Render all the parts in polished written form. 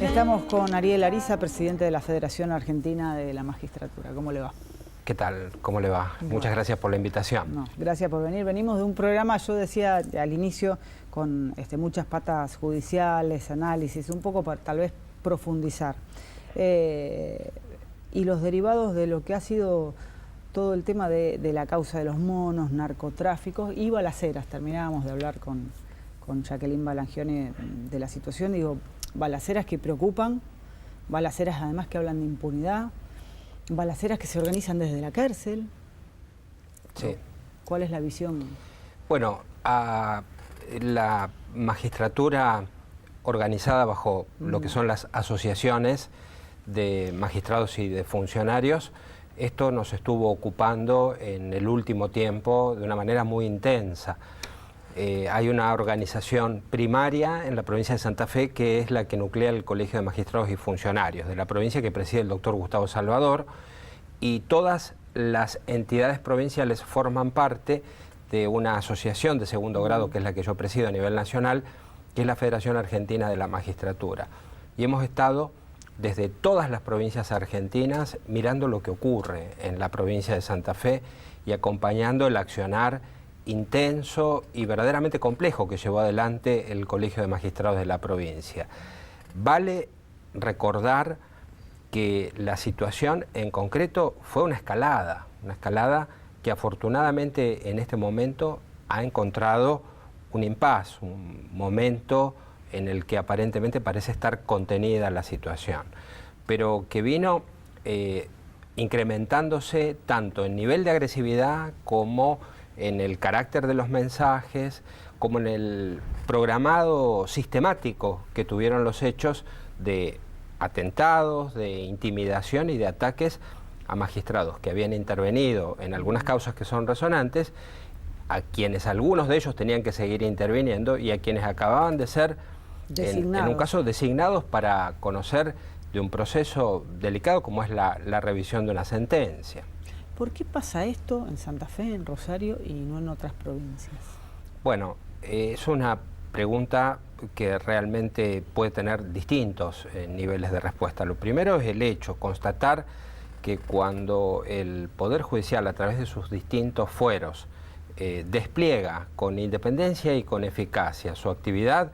Estamos con Ariel Ariza, presidente de la Federación Argentina de la Magistratura. ¿Cómo le va? ¿Qué tal? ¿Cómo le va? Bueno. Muchas gracias por la invitación. No, gracias por venir. Venimos de un programa, yo decía al inicio, con muchas patas judiciales, análisis, un poco para tal vez profundizar. Y los derivados de lo que ha sido todo el tema de la causa de los monos, narcotráficos y balaceras. Terminábamos de hablar con Jacqueline Balangione de la situación. Digo, balaceras que preocupan, balaceras además que hablan de impunidad, balaceras que se organizan desde la cárcel. Sí. ¿Cuál es la visión? Bueno, a la magistratura organizada bajo lo que son las asociaciones de magistrados y de funcionarios, esto nos estuvo ocupando en el último tiempo de una manera muy intensa. Hay una organización primaria en la provincia de Santa Fe que es la que nuclea el Colegio de Magistrados y Funcionarios de la provincia, que preside el doctor Gustavo Salvador, y todas las entidades provinciales forman parte de una asociación de segundo grado, que es la que yo presido a nivel nacional, que es la Federación Argentina de la Magistratura. Y hemos estado desde todas las provincias argentinas mirando lo que ocurre en la provincia de Santa Fe y acompañando el accionar intenso y verdaderamente complejo que llevó adelante el Colegio de Magistrados de la provincia. Vale recordar que la situación en concreto fue una escalada que afortunadamente en este momento ha encontrado un impasse, un momento en el que aparentemente parece estar contenida la situación, pero que vino incrementándose tanto en nivel de agresividad como en el carácter de los mensajes, como en el programado sistemático que tuvieron los hechos de atentados, de intimidación y de ataques a magistrados que habían intervenido en algunas causas que son resonantes, a quienes algunos de ellos tenían que seguir interviniendo y a quienes acababan de ser, en un caso, designados para conocer de un proceso delicado como es la revisión de una sentencia. ¿Por qué pasa esto en Santa Fe, en Rosario y no en otras provincias? Bueno, es una pregunta que realmente puede tener distintos niveles de respuesta. Lo primero es el hecho, constatar que cuando el Poder Judicial, a través de sus distintos fueros, despliega con independencia y con eficacia su actividad,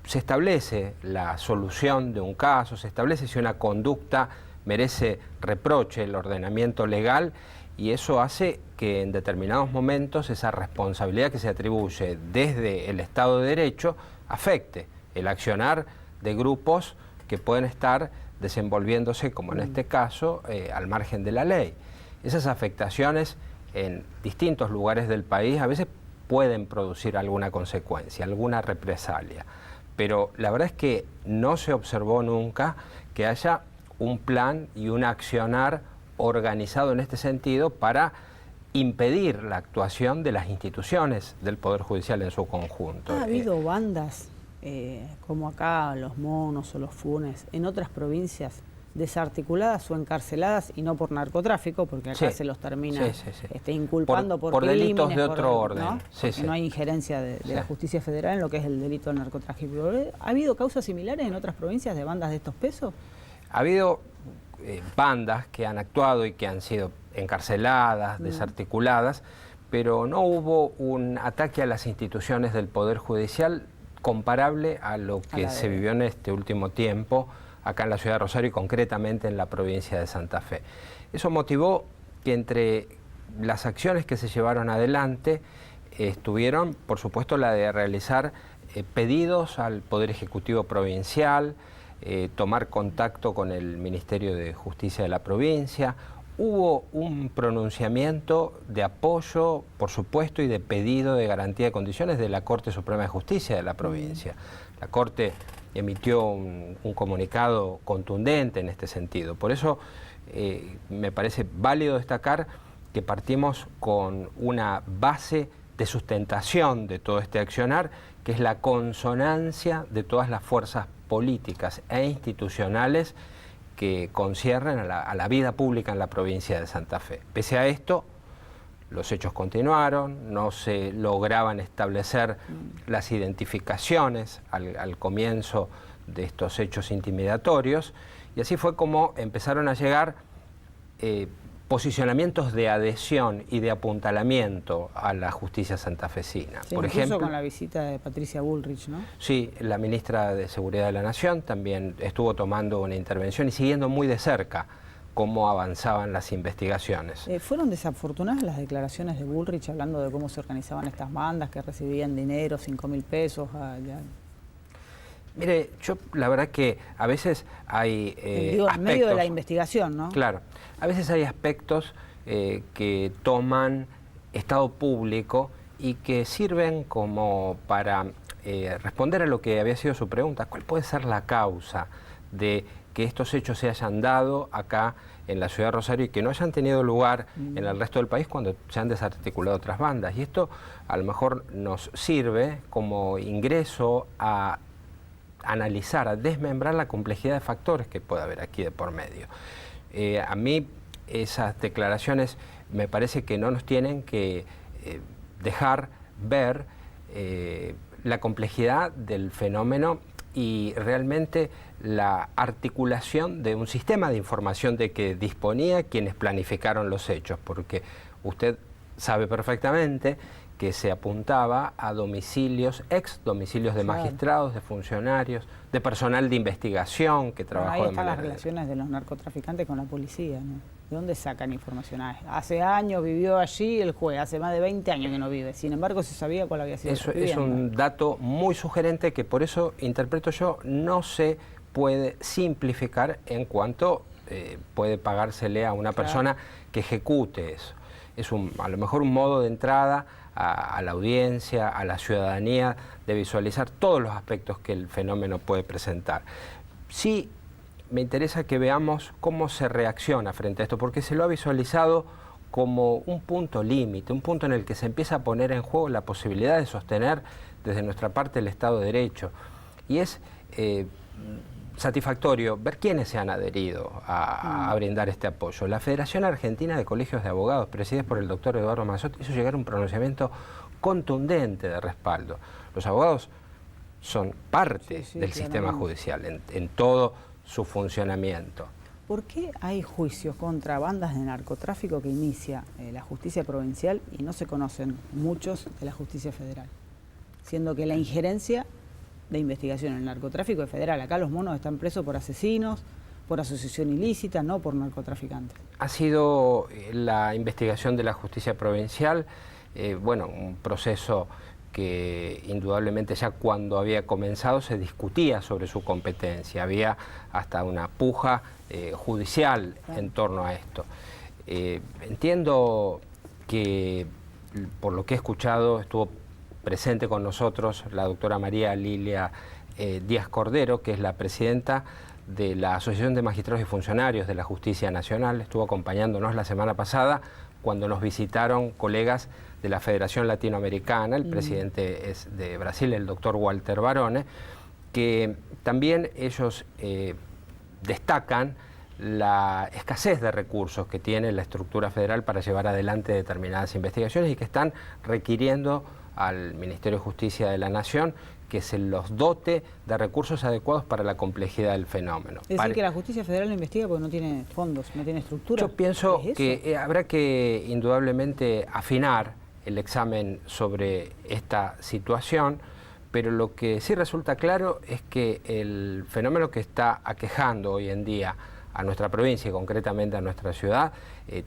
se establece la solución de un caso, se establece si una conducta merece reproche, el ordenamiento legal, y eso hace que en determinados momentos esa responsabilidad que se atribuye desde el Estado de Derecho afecte el accionar de grupos que pueden estar desenvolviéndose, como en este caso, al margen de la ley. Esas afectaciones en distintos lugares del país a veces pueden producir alguna consecuencia, alguna represalia, pero la verdad es que no se observó nunca que haya un plan y un accionar organizado en este sentido para impedir la actuación de las instituciones del Poder Judicial en su conjunto. ¿Ha habido bandas como acá, los monos o los funes, en otras provincias desarticuladas o encarceladas, y no por narcotráfico, porque acá se los termina inculpando por delitos de otro orden, ¿no? No hay injerencia de la justicia federal en lo que es el delito del narcotráfico? ¿Ha habido causas similares en otras provincias de bandas de estos pesos? Ha habido bandas que han actuado y que han sido encarceladas, desarticuladas, pero no hubo un ataque a las instituciones del Poder Judicial comparable a lo que se vivió en este último tiempo acá en la ciudad de Rosario y concretamente en la provincia de Santa Fe. Eso motivó que entre las acciones que se llevaron adelante estuvieron, por supuesto, la de realizar pedidos al Poder Ejecutivo Provincial, tomar contacto con el Ministerio de Justicia de la provincia. Hubo un pronunciamiento de apoyo, por supuesto, y de pedido de garantía de condiciones de la Corte Suprema de Justicia de la provincia. La Corte emitió un comunicado contundente en este sentido. Por eso me parece válido destacar que partimos con una base de sustentación de todo este accionar, que es la consonancia de todas las fuerzas políticas e institucionales que conciernen a la vida pública en la provincia de Santa Fe. Pese a esto, los hechos continuaron, no se lograban establecer las identificaciones al comienzo de estos hechos intimidatorios, y así fue como empezaron a llegar posicionamientos de adhesión y de apuntalamiento a la justicia santafesina. Sí, por incluso ejemplo, con la visita de Patricia Bullrich, ¿no? Sí, la ministra de Seguridad de la Nación también estuvo tomando una intervención y siguiendo muy de cerca cómo avanzaban las investigaciones. ¿Fueron desafortunadas las declaraciones de Bullrich hablando de cómo se organizaban estas bandas que recibían dinero, 5.000 pesos? Mire, yo la verdad que a veces hay aspectos, en medio de la investigación, ¿no? Claro, a veces hay aspectos que toman estado público y que sirven como para responder a lo que había sido su pregunta. ¿Cuál puede ser la causa de que estos hechos se hayan dado acá en la ciudad de Rosario y que no hayan tenido lugar en el resto del país cuando se han desarticulado otras bandas? Y esto a lo mejor nos sirve como ingreso a analizar, a desmembrar la complejidad de factores que puede haber aquí de por medio. A mí esas declaraciones me parece que no nos tienen que dejar ver la complejidad del fenómeno y realmente la articulación de un sistema de información de que disponía quienes planificaron los hechos, porque usted sabe perfectamente que se apuntaba a domicilios, ex domicilios de magistrados, de funcionarios, de personal de investigación que trabajó de manera... Ahí están las relaciones de los narcotraficantes con la policía, ¿no? ¿De dónde sacan información? Hace años vivió allí el juez, hace más de 20 años que no vive. Sin embargo, se sabía cuál había sido su vivienda. Es un dato muy sugerente que por eso interpreto yo no se puede simplificar en cuanto puede pagársele a una persona que ejecute eso. Es a lo mejor un modo de entrada a la audiencia, a la ciudadanía, de visualizar todos los aspectos que el fenómeno puede presentar. Sí, me interesa que veamos cómo se reacciona frente a esto, porque se lo ha visualizado como un punto límite, un punto en el que se empieza a poner en juego la posibilidad de sostener desde nuestra parte el Estado de Derecho. Y es satisfactorio ver quiénes se han adherido a brindar este apoyo. La Federación Argentina de Colegios de Abogados, presidida por el doctor Eduardo Mazzotti, hizo llegar un pronunciamiento contundente de respaldo. Los abogados son parte del sistema judicial en todo su funcionamiento. ¿Por qué hay juicios contra bandas de narcotráfico que inicia la justicia provincial y no se conocen muchos de la justicia federal? Siendo que la injerencia de investigación en el narcotráfico es federal. Acá los monos están presos por asesinos, por asociación ilícita, no por narcotraficantes. Ha sido la investigación de la justicia provincial, un proceso que indudablemente ya cuando había comenzado se discutía sobre su competencia, había hasta una puja judicial en torno a esto. Entiendo que, por lo que he escuchado, estuvo presente con nosotros la doctora María Lilia Díaz Cordero, que es la presidenta de la Asociación de Magistrados y Funcionarios de la Justicia Nacional. Estuvo acompañándonos la semana pasada cuando nos visitaron colegas de la Federación Latinoamericana, el presidente es de Brasil, el doctor Walter Barone, que también ellos destacan la escasez de recursos que tiene la estructura federal para llevar adelante determinadas investigaciones y que están requiriendo al Ministerio de Justicia de la Nación que se los dote de recursos adecuados para la complejidad del fenómeno. Es decir, que la justicia federal no investiga porque no tiene fondos, no tiene estructura. Yo pienso que habrá que indudablemente afinar el examen sobre esta situación, pero lo que sí resulta claro es que el fenómeno que está aquejando hoy en día a nuestra provincia y concretamente a nuestra ciudad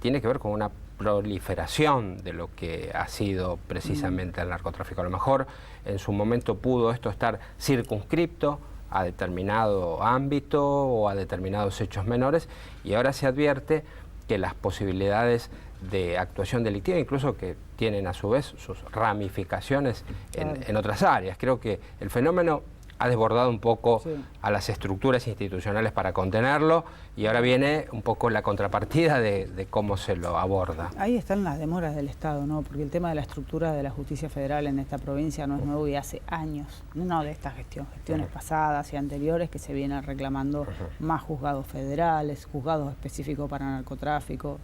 tiene que ver con una proliferación de lo que ha sido precisamente el narcotráfico. A lo mejor en su momento pudo esto estar circunscripto a determinado ámbito o a determinados hechos menores y ahora se advierte que las posibilidades de actuación delictiva, incluso que tienen a su vez sus ramificaciones en otras áreas. Creo que el fenómeno ha desbordado un poco a las estructuras institucionales para contenerlo y ahora viene un poco la contrapartida de cómo se lo aborda. Ahí están las demoras del Estado, ¿no? Porque el tema de la estructura de la justicia federal en esta provincia no es nuevo y hace años, no de esta gestión, gestiones pasadas y anteriores que se vienen reclamando más juzgados federales, juzgados específicos para narcotráfico.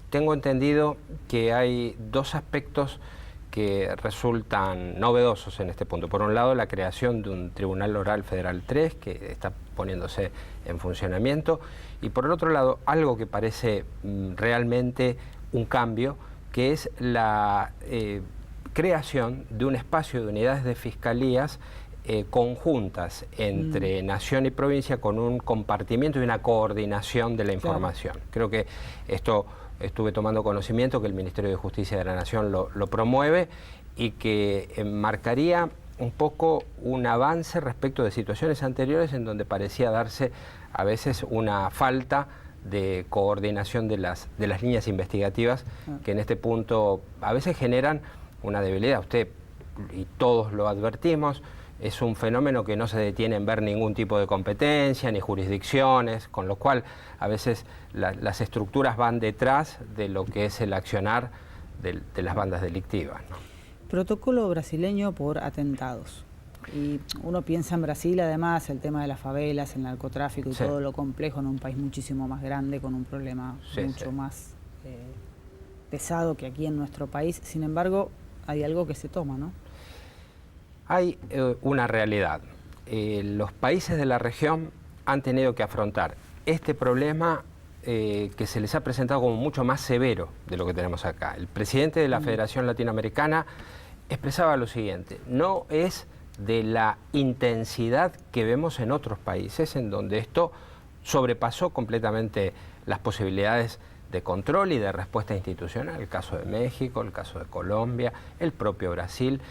Tengo entendido que hay dos aspectos que resultan novedosos en este punto. Por un lado, la creación de un Tribunal Oral Federal 3, que está poniéndose en funcionamiento, y por el otro lado, algo que parece realmente un cambio, que es la creación de un espacio de unidades de fiscalías conjuntas entre nación y provincia, con un compartimiento y una coordinación de la información. Claro. Creo que esto estuve tomando conocimiento, que el Ministerio de Justicia de la Nación lo promueve, y que marcaría un poco un avance respecto de situaciones anteriores en donde parecía darse a veces una falta de coordinación de las líneas investigativas, que en este punto a veces generan una debilidad. Usted y todos lo advertimos, es un fenómeno que no se detiene en ver ningún tipo de competencia ni jurisdicciones, con lo cual a veces las estructuras van detrás de lo que es el accionar de las bandas delictivas, ¿no? Protocolo brasileño por atentados. Y uno piensa en Brasil, además, el tema de las favelas, el narcotráfico y todo lo complejo, en un país muchísimo más grande, con un problema mucho más pesado que aquí en nuestro país. Sin embargo, hay algo que se toma, ¿no? Hay una realidad. Los países de la región han tenido que afrontar este problema que se les ha presentado como mucho más severo de lo que tenemos acá. El presidente de la Federación Latinoamericana expresaba lo siguiente: no es de la intensidad que vemos en otros países, en donde esto sobrepasó completamente las posibilidades de control y de respuesta institucional. El caso de México, el caso de Colombia, el propio Brasil.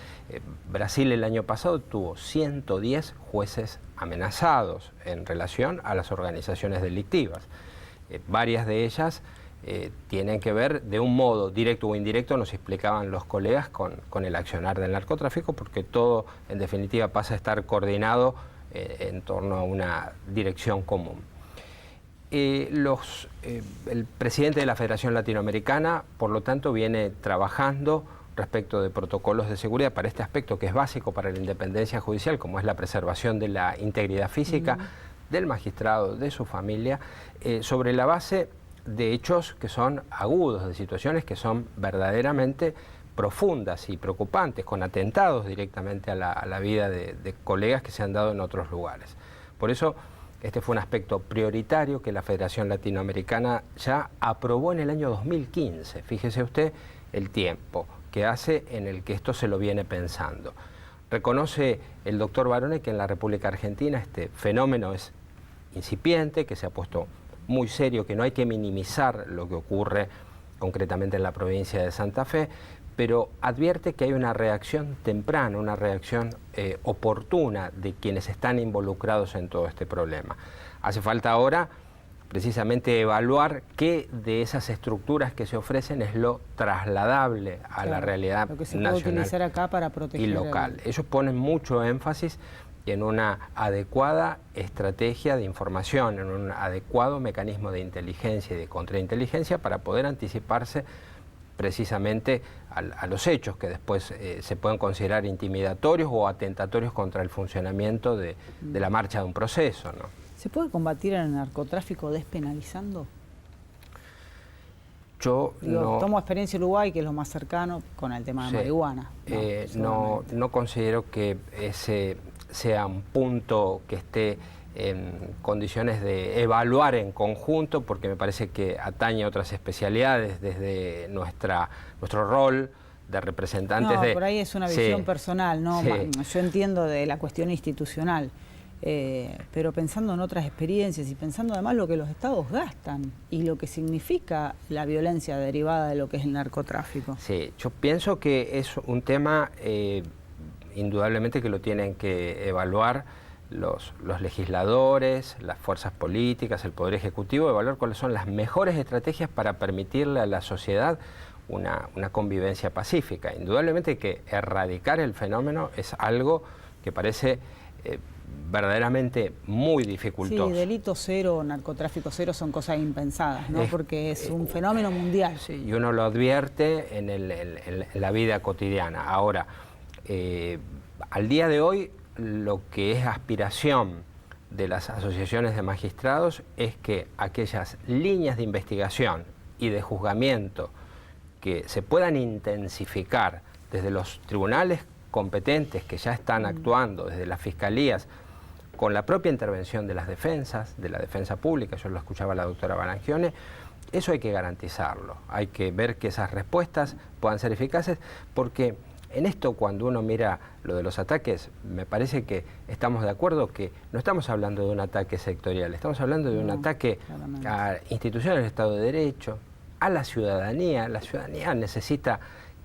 Brasil el año pasado tuvo 110 jueces amenazados en relación a las organizaciones delictivas. Varias de ellas tienen que ver, de un modo directo o indirecto, nos explicaban los colegas, con el accionar del narcotráfico, porque todo en definitiva pasa a estar coordinado en torno a una dirección común. El presidente de la Federación Latinoamericana, por lo tanto, viene trabajando respecto de protocolos de seguridad para este aspecto que es básico para la independencia judicial, como es la preservación de la integridad física del magistrado, de su familia, sobre la base de hechos que son agudos, de situaciones que son verdaderamente profundas y preocupantes, con atentados directamente a la vida de colegas que se han dado en otros lugares. Por eso, este fue un aspecto prioritario que la Federación Latinoamericana ya aprobó en el año 2015. Fíjese usted el tiempo que hace en el que esto se lo viene pensando. Reconoce el doctor Barone que en la República Argentina este fenómeno es incipiente, que se ha puesto muy serio, que no hay que minimizar lo que ocurre concretamente en la provincia de Santa Fe, pero advierte que hay una reacción temprana, una reacción oportuna de quienes están involucrados en todo este problema. Hace falta ahora precisamente evaluar qué de esas estructuras que se ofrecen es lo trasladable a la realidad lo que se nacional puede utilizar acá para proteger y local. Ellos ponen mucho énfasis en una adecuada estrategia de información, en un adecuado mecanismo de inteligencia y de contrainteligencia para poder anticiparse precisamente a los hechos que después se pueden considerar intimidatorios o atentatorios contra el funcionamiento de la marcha de un proceso, ¿no? ¿Se puede combatir el narcotráfico despenalizando? Tomo experiencia en Uruguay, que es lo más cercano, con el tema de marihuana. No considero que ese sea un punto que esté en condiciones de evaluar en conjunto, porque me parece que atañe a otras especialidades desde nuestro rol de representantes de... por ahí es una visión personal, ¿no? Yo entiendo de la cuestión institucional, pero pensando en otras experiencias y pensando además lo que los estados gastan y lo que significa la violencia derivada de lo que es el narcotráfico. Sí, yo pienso que es un tema indudablemente que lo tienen que evaluar los legisladores, las fuerzas políticas, el Poder Ejecutivo, evaluar cuáles son las mejores estrategias para permitirle a la sociedad una convivencia pacífica. Indudablemente que erradicar el fenómeno es algo que parece verdaderamente muy dificultoso. Sí, delito cero, narcotráfico cero son cosas impensadas, ¿no? Porque es un fenómeno mundial. Sí, y uno lo advierte en la vida cotidiana. Ahora, al día de hoy, lo que es aspiración de las asociaciones de magistrados es que aquellas líneas de investigación y de juzgamiento que se puedan intensificar desde los tribunales competentes que ya están actuando, desde las fiscalías, con la propia intervención de las defensas, de la defensa pública, yo lo escuchaba a la doctora Balangione, eso hay que garantizarlo, hay que ver que esas respuestas puedan ser eficaces, porque en esto, cuando uno mira lo de los ataques, me parece que estamos de acuerdo que no estamos hablando de un ataque sectorial, estamos hablando de un ataque a instituciones del Estado de Derecho, a la ciudadanía. La ciudadanía necesita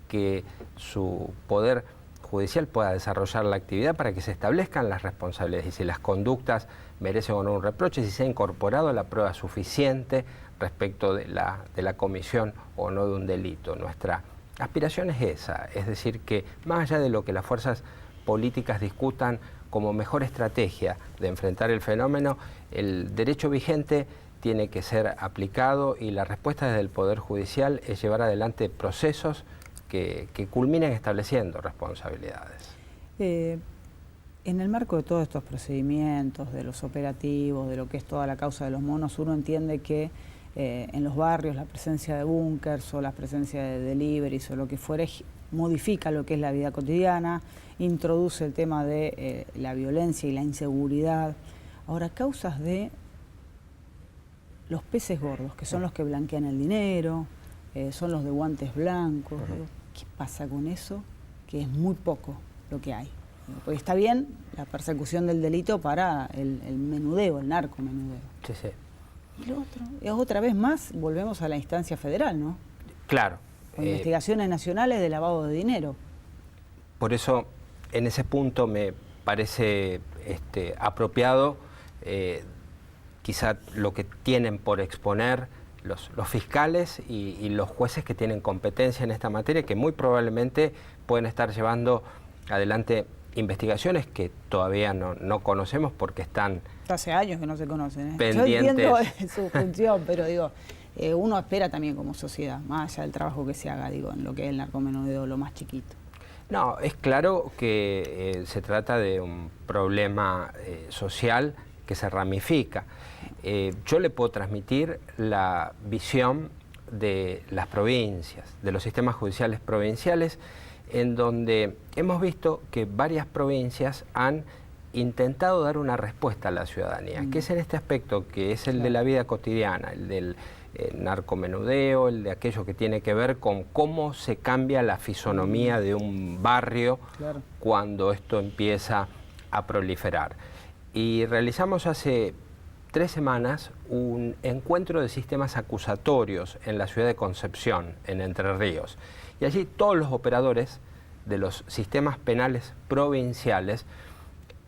que su poder judicial pueda desarrollar la actividad para que se establezcan las responsabilidades y si las conductas merecen o no un reproche, si se ha incorporado la prueba suficiente respecto de la comisión o no de un delito. Nuestra aspiración es esa, es decir, que más allá de lo que las fuerzas políticas discutan como mejor estrategia de enfrentar el fenómeno, el derecho vigente tiene que ser aplicado y la respuesta desde el Poder Judicial es llevar adelante procesos que culminen estableciendo responsabilidades. En el marco de todos estos procedimientos, de los operativos, de lo que es toda la causa de los monos, uno entiende que en los barrios la presencia de búnkers o la presencia de deliveries o lo que fuere modifica lo que es la vida cotidiana, introduce el tema de la violencia y la inseguridad. Ahora, causas de los peces gordos, que son los que blanquean el dinero, son los de guantes blancos. ¿Qué pasa con eso? Que es muy poco lo que hay. Porque está bien la persecución del delito para el menudeo, el narcomenudeo. Sí, sí. Y lo otro, es otra vez más, volvemos a la instancia federal, ¿no? Claro. Con investigaciones nacionales de lavado de dinero. Por eso, en ese punto me parece apropiado quizá lo que tienen por exponer los fiscales y los jueces que tienen competencia en esta materia, que muy probablemente pueden estar llevando adelante investigaciones que todavía no conocemos porque están... Hace años que no se conocen. Pendientes. Yo entiendo su función, pero digo, uno espera también como sociedad, más allá del trabajo que se haga, digo, en lo que es el narcomenudeo, lo más chiquito. No, es claro que se trata de un problema social que se ramifica. Yo le puedo transmitir la visión de las provincias, de los sistemas judiciales provinciales, en donde hemos visto que varias provincias han intentado dar una respuesta a la ciudadanía, que es en este aspecto, que es el de la vida cotidiana, el del narcomenudeo, el de aquello que tiene que ver con cómo se cambia la fisonomía de un barrio cuando esto empieza a proliferar. Y realizamos hace 3 semanas un encuentro de sistemas acusatorios en la ciudad de Concepción, en Entre Ríos. Y allí todos los operadores de los sistemas penales provinciales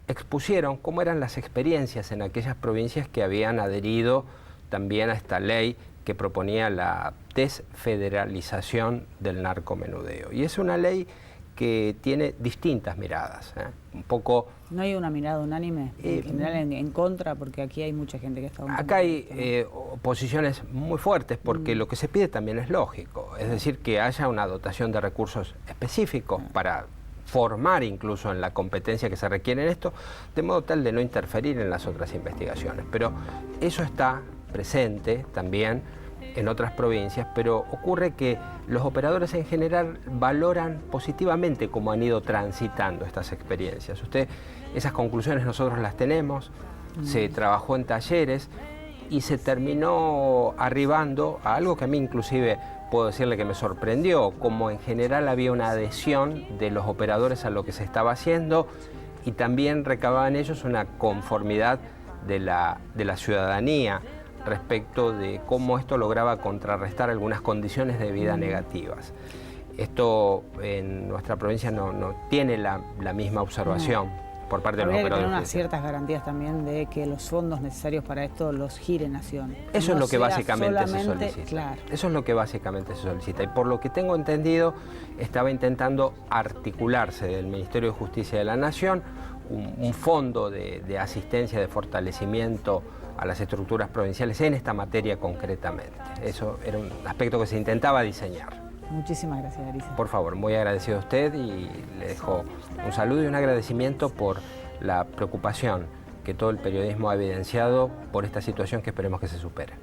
expusieron cómo eran las experiencias en aquellas provincias que habían adherido también a esta ley que proponía la desfederalización del narcomenudeo. Y es una ley que tiene distintas miradas, un poco... ¿No hay una mirada unánime en general en contra? Porque aquí hay mucha gente que está... Acá hay posiciones muy fuertes porque lo que se pide también es lógico, es decir, que haya una dotación de recursos específicos para formar incluso en la competencia que se requiere en esto, de modo tal de no interferir en las otras investigaciones. Pero eso está presente también en otras provincias, pero ocurre que los operadores en general valoran positivamente cómo han ido transitando estas experiencias. Esas conclusiones nosotros las tenemos, se trabajó en talleres y se terminó arribando a algo que a mí inclusive puedo decirle que me sorprendió, como en general había una adhesión de los operadores a lo que se estaba haciendo y también recababan ellos una conformidad de la ciudadanía respecto de cómo esto lograba contrarrestar algunas condiciones de vida negativas. Esto en nuestra provincia no tiene la misma observación por parte de los operadores. Habría que tener unas ciertas garantías también de que los fondos necesarios para esto los gire Nación. Eso es lo que básicamente se solicita. Claro. Eso es lo que básicamente se solicita. Y por lo que tengo entendido, estaba intentando articularse del Ministerio de Justicia de la Nación un fondo de asistencia, de fortalecimiento a las estructuras provinciales en esta materia concretamente. Eso era un aspecto que se intentaba diseñar. Muchísimas gracias, Arisa. Por favor, muy agradecido a usted y le dejo un saludo y un agradecimiento por la preocupación que todo el periodismo ha evidenciado por esta situación que esperemos que se supere.